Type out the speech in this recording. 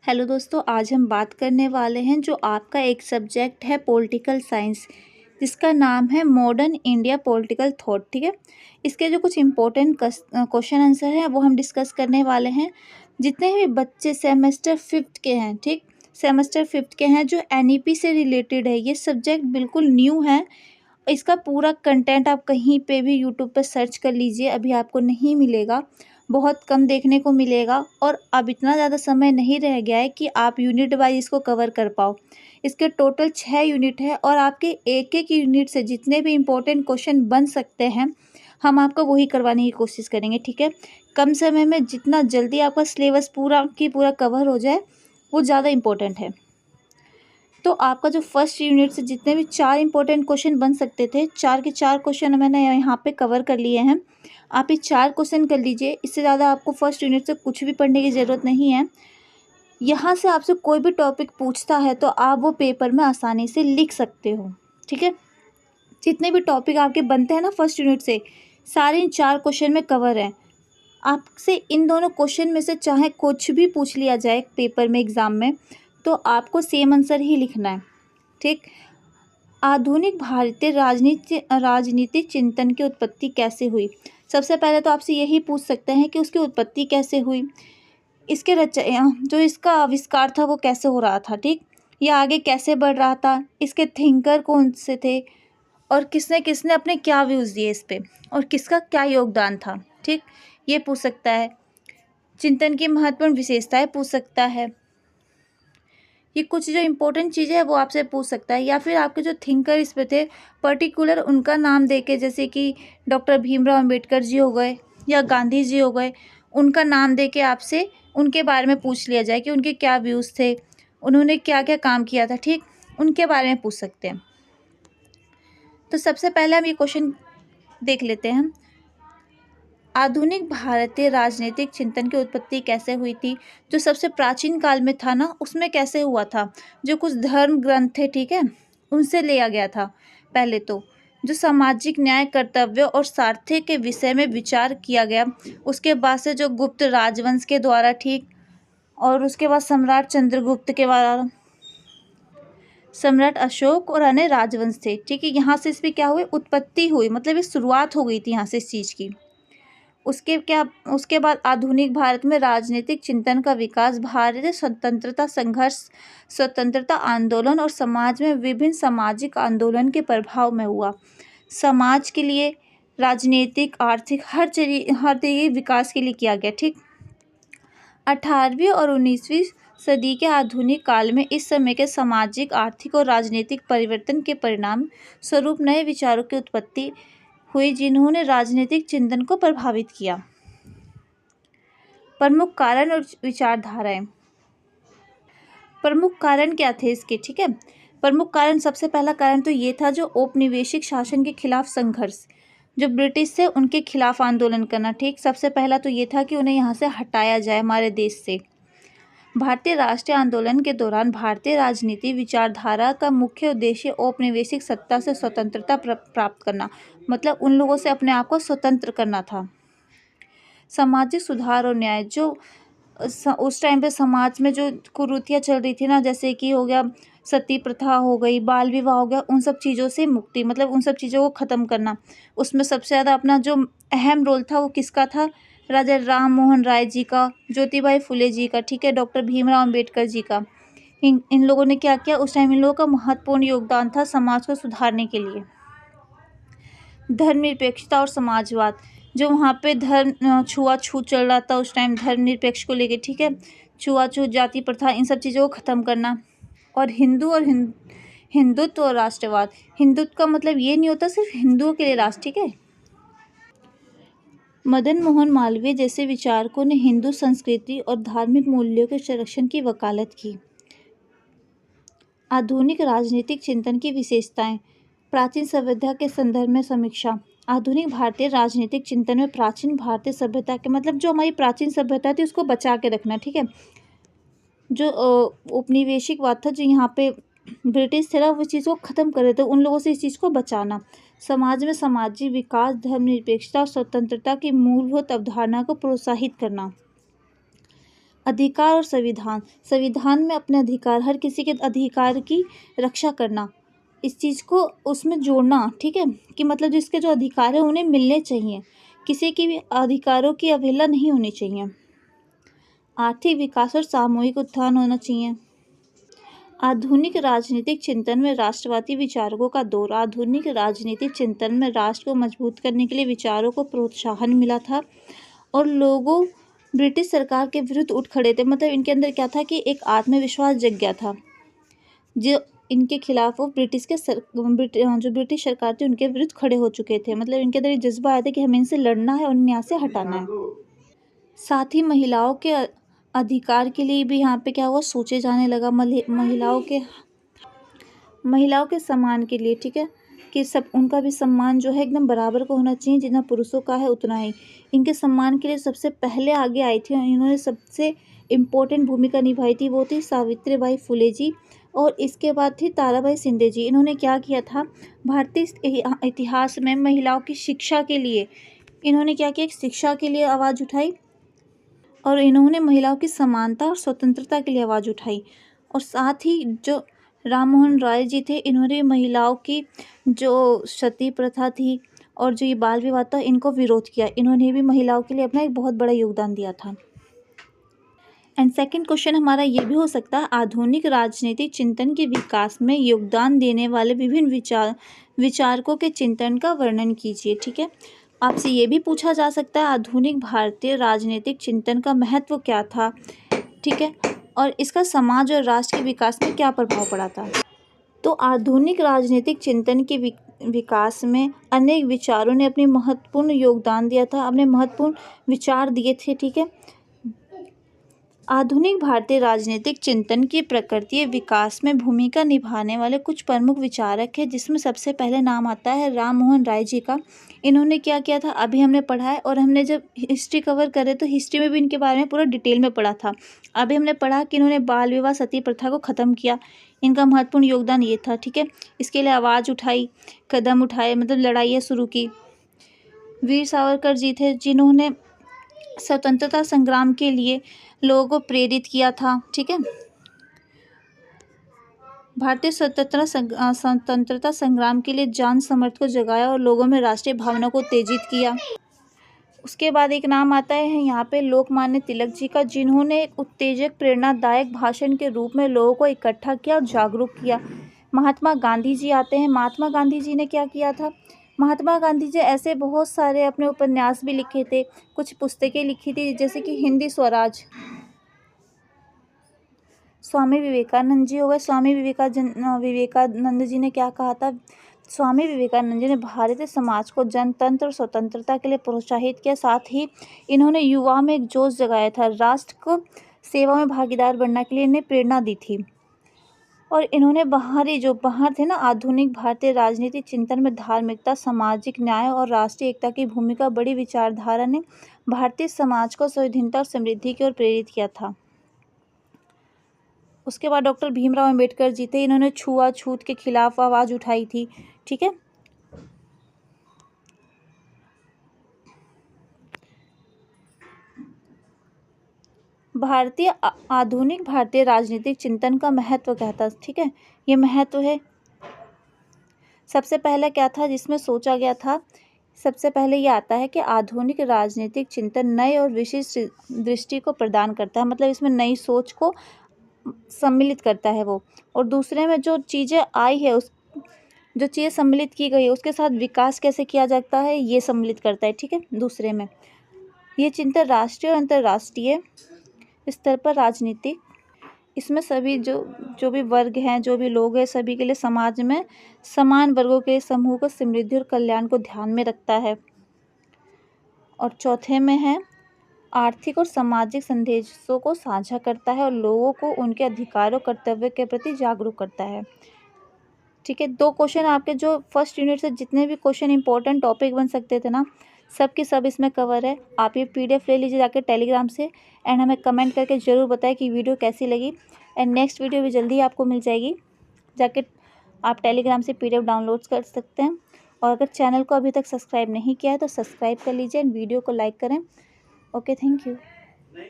Hello दोस्तों, आज हम बात करने वाले हैं जो आपका एक सब्जेक्ट है पॉलिटिकल साइंस, जिसका नाम है मॉडर्न इंडिया पॉलिटिकल थॉट। ठीक है, इसके जो कुछ इम्पोर्टेंट क्वेश्चन आंसर हैं वो हम डिस्कस करने वाले हैं। जितने भी बच्चे सेमेस्टर फिफ्थ के हैं, ठीक, सेमेस्टर फिफ्थ के हैं, जो एनईपी से रिलेटेड है, ये सब्जेक्ट बिल्कुल न्यू है। इसका पूरा कंटेंट आप कहीं पे भी यूट्यूब पर सर्च कर लीजिए, अभी आपको नहीं मिलेगा, बहुत कम देखने को मिलेगा। और अब इतना ज़्यादा समय नहीं रह गया है कि आप यूनिट वाइज इसको कवर कर पाओ। इसके टोटल 6 यूनिट है और आपके एक एक यूनिट से जितने भी इम्पोर्टेंट क्वेश्चन बन सकते हैं, हम आपको वही करवाने की कोशिश करेंगे। ठीक है, कम समय में जितना जल्दी आपका सिलेबस पूरा की पूरा कवर हो जाए, वो ज़्यादा इम्पोर्टेंट है। तो आपका जो फर्स्ट यूनिट से जितने भी 4 इंपॉर्टेंट क्वेश्चन बन सकते थे, 4 के 4 क्वेश्चन मैंने यहाँ पे कवर कर लिए हैं। आप ये 4 क्वेश्चन कर लीजिए, इससे ज़्यादा आपको फर्स्ट यूनिट से कुछ भी पढ़ने की ज़रूरत नहीं है। यहाँ से आपसे कोई भी टॉपिक पूछता है तो आप वो पेपर में आसानी से लिख सकते हो। ठीक है, जितने भी टॉपिक आपके बनते हैं ना फर्स्ट यूनिट से, सारे इन 4 क्वेश्चन में कवर हैं। आपसे इन दोनों क्वेश्चन में से चाहे कुछ भी पूछ लिया जाए पेपर में, एग्ज़ाम में, तो आपको सेम आंसर ही लिखना है। ठीक, आधुनिक भारतीय राजनीतिक चिंतन की उत्पत्ति कैसे हुई? सबसे पहले तो आपसे यही पूछ सकते हैं कि उसकी उत्पत्ति कैसे हुई, इसके जो इसका आविष्कार था वो कैसे हो रहा था, ठीक, या आगे कैसे बढ़ रहा था, इसके थिंकर कौन से थे, और किसने किसने अपने क्या व्यूज़ दिए इस पे, और किसका क्या योगदान था। ठीक, ये पूछ सकता है। चिंतन की महत्वपूर्ण विशेषताएं पूछ सकता है। ये कुछ जो इम्पोर्टेंट चीज़ें हैं वो आपसे पूछ सकता है, या फिर आपके जो थिंकर इस पे थे पर्टिकुलर उनका नाम देके, जैसे कि डॉक्टर भीमराव अंबेडकर जी हो गए या गांधी जी हो गए, उनका नाम देके आपसे उनके बारे में पूछ लिया जाए कि उनके क्या व्यूज़ थे, उन्होंने क्या क्या काम किया था। ठीक, उनके बारे में पूछ सकते हैं। तो सबसे पहले हम ये क्वेश्चन देख लेते हैं। आधुनिक भारतीय राजनीतिक चिंतन की उत्पत्ति कैसे हुई थी? जो सबसे प्राचीन काल में था ना, उसमें कैसे हुआ था? जो कुछ धर्म ग्रंथ थे, ठीक है, उनसे लिया गया था। पहले तो जो सामाजिक न्याय, कर्तव्य और स्वार्थ के विषय में विचार किया गया, उसके बाद से जो गुप्त राजवंश के द्वारा, ठीक, और उसके बाद सम्राट चंद्रगुप्त के द्वारा, सम्राट अशोक और अन्य राजवंश थे। ठीक है, यहाँ से इस पर क्या हुई, उत्पत्ति हुई, मतलब ये शुरुआत हो गई थी यहाँ से इस चीज़ की। उसके बाद आधुनिक भारत में राजनीतिक चिंतन का विकास भारतीय स्वतंत्रता संघर्ष, स्वतंत्रता आंदोलन और समाज में विभिन्न सामाजिक आंदोलन के प्रभाव में हुआ। समाज के लिए, राजनीतिक, आर्थिक, हर तरीके विकास के लिए किया गया। ठीक, 18वीं और 19वीं सदी के आधुनिक काल में इस समय के सामाजिक, आर्थिक और राजनीतिक परिवर्तन के परिणाम स्वरूप नए विचारों की उत्पत्ति हुई, जिन्होंने राजनीतिक चिंतन को प्रभावित किया। प्रमुख कारण और विचारधाराएं। प्रमुख कारण क्या थे इसके? ठीक है, प्रमुख कारण, सबसे पहला कारण तो ये था जो औपनिवेशिक शासन के खिलाफ संघर्ष, जो ब्रिटिश से उनके खिलाफ आंदोलन करना। ठीक, सबसे पहला तो ये था कि उन्हें यहाँ से हटाया जाए हमारे देश से। भारतीय राष्ट्रीय आंदोलन के दौरान भारतीय राजनीति विचारधारा का मुख्य उद्देश्य औपनिवेशिक सत्ता से स्वतंत्रता प्राप्त करना, मतलब उन लोगों से अपने आप को स्वतंत्र करना था। सामाजिक सुधार और न्याय, जो उस टाइम पे समाज में जो कुरीतियाँ चल रही थी ना, जैसे कि हो गया सती प्रथा हो गई, बाल विवाह हो गया, उन सब चीज़ों से मुक्ति, मतलब उन सब चीज़ों को ख़त्म करना। उसमें सबसे ज़्यादा अपना जो अहम रोल था वो किसका था? राजा राम मोहन राय जी का, ज्योतिबाई फुले जी का, ठीक है, डॉक्टर भीमराव अंबेडकर जी का। इन लोगों ने क्या किया उस टाइम? इन लोगों का महत्वपूर्ण योगदान था समाज को सुधारने के लिए। धर्मनिरपेक्षता और समाजवाद, जो वहाँ पे छुआछूत चल रहा था उस टाइम, धर्मनिरपेक्ष को लेके, ठीक है, छुआछूत, जाति प्रथा, इन सब चीज़ों को ख़त्म करना। और हिंदुत्व और राष्ट्रवाद। हिंदुत्व का मतलब ये नहीं होता सिर्फ हिंदुओं के लिए राष्ट्र, ठीक है। मदन मोहन मालवीय जैसे विचारकों ने हिंदू संस्कृति और धार्मिक मूल्यों के संरक्षण की वकालत की। आधुनिक राजनीतिक चिंतन की विशेषताएं। प्राचीन सभ्यता के संदर्भ में समीक्षा। आधुनिक भारतीय राजनीतिक चिंतन में प्राचीन भारतीय सभ्यता के, मतलब जो हमारी प्राचीन सभ्यता थी उसको बचा के रखना। ठीक है, जो औपनिवेशिकवाद था, जो यहाँ पे ब्रिटिश थे ना, वो चीज़ को ख़त्म कर रहे थे, उन लोगों से इस चीज़ को बचाना। समाज में सामाजिक विकास, धर्मनिरपेक्षता और स्वतंत्रता की मूलभूत अवधारणा को प्रोत्साहित करना। अधिकार और संविधान, संविधान में अपने अधिकार, हर किसी के अधिकार की रक्षा करना, इस चीज़ को उसमें जोड़ना, ठीक है, कि मतलब जिसके जो अधिकार है उन्हें मिलने चाहिए, किसी की भी अधिकारों की अवहेलना नहीं होनी चाहिए। आर्थिक विकास और सामूहिक उत्थान होना चाहिए। आधुनिक राजनीतिक चिंतन में राष्ट्रवादी विचारकों का दौर। आधुनिक राजनीतिक चिंतन में राष्ट्र को मजबूत करने के लिए विचारों को प्रोत्साहन मिला था और लोगों ब्रिटिश सरकार के विरुद्ध उठ खड़े थे। मतलब इनके अंदर क्या था कि एक आत्मविश्वास जग गया था, जो इनके खिलाफ वो जो ब्रिटिश सरकार थी उनके विरुद्ध खड़े हो चुके थे। मतलब इनके अंदर ये जज्बा आया था कि हमें इनसे लड़ना है और इन्हें यहाँ से हटाना है। साथ ही महिलाओं के अधिकार के लिए भी यहाँ पे क्या हुआ, सोचे जाने लगा। महिलाओं के सम्मान के लिए, ठीक है, कि सब उनका भी सम्मान जो है एकदम बराबर का होना चाहिए, जितना पुरुषों का है उतना ही। इनके सम्मान के लिए सबसे पहले आगे आई थी और इन्होंने सबसे इम्पोर्टेंट भूमिका निभाई थी, वो थी सावित्रीबाई फुले जी। और इसके बाद थी ताराबाई शिंदे जी। इन्होंने क्या किया था, भारतीय इतिहास में महिलाओं की शिक्षा के लिए इन्होंने क्या किया, शिक्षा के लिए आवाज़ उठाई और इन्होंने महिलाओं की समानता और स्वतंत्रता के लिए आवाज़ उठाई। और साथ ही जो राम मोहन राय जी थे, इन्होंने महिलाओं की जो सती प्रथा थी और जो ये बाल विवाह था, इनको विरोध किया। इन्होंने भी महिलाओं के लिए अपना एक बहुत बड़ा योगदान दिया था। एंड सेकंड क्वेश्चन हमारा ये भी हो सकता है, आधुनिक राजनीतिक चिंतन के विकास में योगदान देने वाले विभिन्न विचारकों के चिंतन का वर्णन कीजिए। ठीक है, आपसे ये भी पूछा जा सकता है, आधुनिक भारतीय राजनीतिक चिंतन का महत्व क्या था, ठीक है, और इसका समाज और राष्ट्र के विकास में क्या प्रभाव पड़ा था। तो आधुनिक राजनीतिक चिंतन के विकास में अनेक विचारों ने अपनी महत्वपूर्ण योगदान दिया था, अपने महत्वपूर्ण विचार दिए थे। ठीक है, आधुनिक भारतीय राजनीतिक चिंतन की प्रकृति विकास में भूमिका निभाने वाले कुछ प्रमुख विचारक हैं, जिसमें सबसे पहले नाम आता है राम मोहन राय जी का। इन्होंने क्या किया था, अभी हमने पढ़ा है, और हमने जब हिस्ट्री कवर करे तो हिस्ट्री में भी इनके बारे में पूरा डिटेल में पढ़ा था। अभी हमने पढ़ा कि इन्होंने बाल विवाह सती प्रथा को ख़त्म किया, इनका महत्वपूर्ण योगदान ये था। ठीक है, इसके लिए आवाज़ उठाई, कदम उठाए, मतलब लड़ाइयाँ शुरू की। वीर सावरकर जी थे, जिन्होंने स्वतंत्रता संग्राम के लिए लोगों को प्रेरित किया था। ठीक है, भारतीय स्वतंत्रता संग्राम के लिए जान समर्थ को जगाया और लोगों में राष्ट्रीय भावना को उत्तेजित किया। उसके बाद एक नाम आता है यहाँ पे लोकमान्य तिलक जी का, जिन्होंने एक उत्तेजक प्रेरणादायक भाषण के रूप में लोगों को इकट्ठा किया और जागरूक किया। महात्मा गांधी जी आते हैं। महात्मा गांधी जी ने क्या किया था, महात्मा गांधी जी ऐसे बहुत सारे अपने उपन्यास भी लिखे थे, कुछ पुस्तकें लिखी थी, जैसे कि हिंदी स्वराज। स्वामी विवेकानंद जी हो गए। स्वामी विवेकानंद जी ने क्या कहा था, स्वामी विवेकानंद जी ने भारतीय समाज को जनतंत्र और स्वतंत्रता के लिए प्रोत्साहित किया। साथ ही इन्होंने युवा में एक जोश जगाया था, राष्ट्र को सेवा में भागीदार बनने के लिए इन्हें प्रेरणा दी थी। और इन्होंने बाहर थे ना, आधुनिक भारतीय राजनीतिक चिंतन में धार्मिकता, सामाजिक न्याय और राष्ट्रीय एकता की भूमिका बड़ी विचारधारा ने भारतीय समाज को स्वाधीनता और समृद्धि की ओर प्रेरित किया था। उसके बाद डॉक्टर भीमराव अंबेडकर जी थे। इन्होंने छुआछूत के खिलाफ आवाज़ उठाई थी। ठीक है, आधुनिक भारतीय राजनीतिक चिंतन का महत्व क्या था। ठीक है, ये महत्व है, सबसे पहला क्या था जिसमें सोचा गया था, सबसे पहले ये आता है कि आधुनिक राजनीतिक चिंतन नए और विशिष्ट दृष्टि को प्रदान करता है। मतलब इसमें नई सोच को सम्मिलित करता है वो, और दूसरे में जो चीज़ें आई है, जो चीज़ें सम्मिलित की गई है उसके साथ विकास कैसे किया जाता है ये सम्मिलित करता है। ठीक है, दूसरे में ये चिंतन राष्ट्रीय और अंतर्राष्ट्रीय स्तर पर राजनीतिक, इसमें सभी जो भी वर्ग हैं, जो भी लोग हैं, सभी के लिए समाज में समान वर्गों के समूह को समृद्धि और कल्याण को ध्यान में रखता है। और चौथे में है आर्थिक और सामाजिक संदेशों को साझा करता है और लोगों को उनके अधिकारों कर्तव्य के प्रति जागरूक करता है। ठीक है, 2 क्वेश्चन आपके जो फर्स्ट यूनिट से जितने भी क्वेश्चन इंपॉर्टेंट टॉपिक बन सकते थे ना, सब के सब इसमें कवर है। आप ये PDF ले लीजिए जाके टेलीग्राम से, एंड हमें कमेंट करके ज़रूर बताएं कि वीडियो कैसी लगी। एंड नेक्स्ट वीडियो भी जल्दी आपको मिल जाएगी, जाके आप टेलीग्राम से PDF डाउनलोड कर सकते हैं। और अगर चैनल को अभी तक सब्सक्राइब नहीं किया है तो सब्सक्राइब कर लीजिए एंड वीडियो को लाइक करें। Okay, thank you.